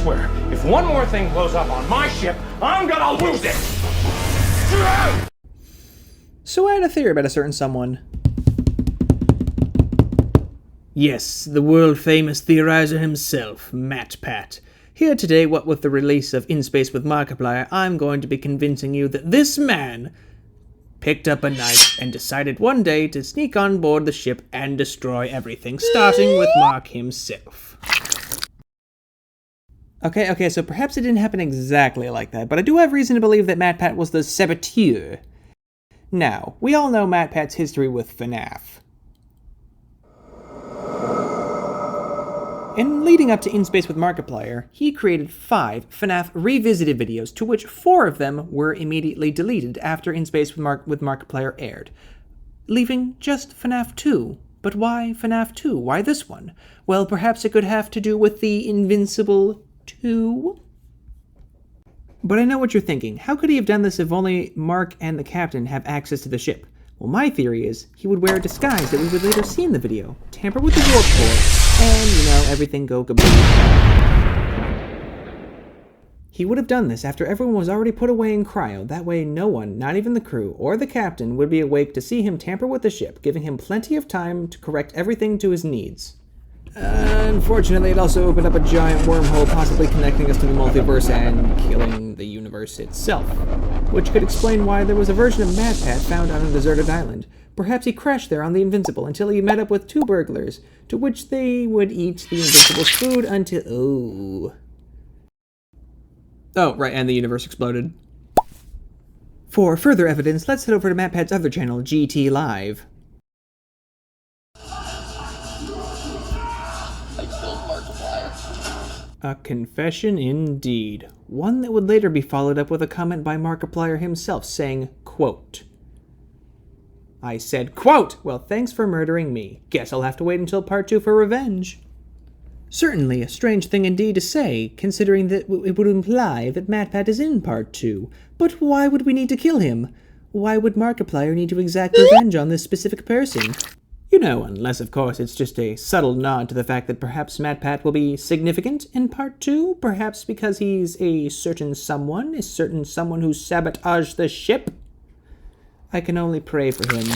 swear, if one more thing blows up on my ship, I'm gonna lose it! So I had a theory about a certain someone. Yes, the world-famous theorizer himself, MatPat. Here today, what with the release of In Space With Markiplier, I'm going to be convincing you that this man picked up a knife and decided one day to sneak on board the ship and destroy everything, starting with Mark himself. Okay, so perhaps it didn't happen exactly like that, but I do have reason to believe that MatPat was the saboteur. Now, we all know MatPat's history with FNAF. In leading up to In Space With Markiplier, he created 5 FNAF revisited videos, to which 4 of them were immediately deleted after In Space with Markiplier aired, leaving just FNAF 2. But why FNAF 2? Why this one? Well, perhaps it could have to do with the Invincible 2? But I know what you're thinking. How could he have done this if only Mark and the captain have access to the ship? Well, my theory is he would wear a disguise that we would later see in the video, tamper with the warp core, and, everything go kaboom. He would have done this after everyone was already put away in cryo. That way no one, not even the crew or the captain, would be awake to see him tamper with the ship, giving him plenty of time to correct everything to his needs. Unfortunately, it also opened up a giant wormhole, possibly connecting us to the multiverse and killing the universe itself, which could explain why there was a version of MatPat found on a deserted island. Perhaps he crashed there on the Invincible until he met up with 2 burglars, to which they would eat the Invincible's food until... Oh, right, and the universe exploded. For further evidence, let's head over to MatPat's other channel, GT Live. A confession indeed. One that would later be followed up with a comment by Markiplier himself saying, quote, I said, quote, well, thanks for murdering me. Guess I'll have to wait until part 2 for revenge. Certainly a strange thing indeed to say, considering that it would imply that MatPat is in part 2. But why would we need to kill him? Why would Markiplier need to exact revenge on this specific person? Unless, of course, it's just a subtle nod to the fact that perhaps MatPat will be significant in part 2, perhaps because he's a certain someone who sabotaged the ship. I can only pray for him.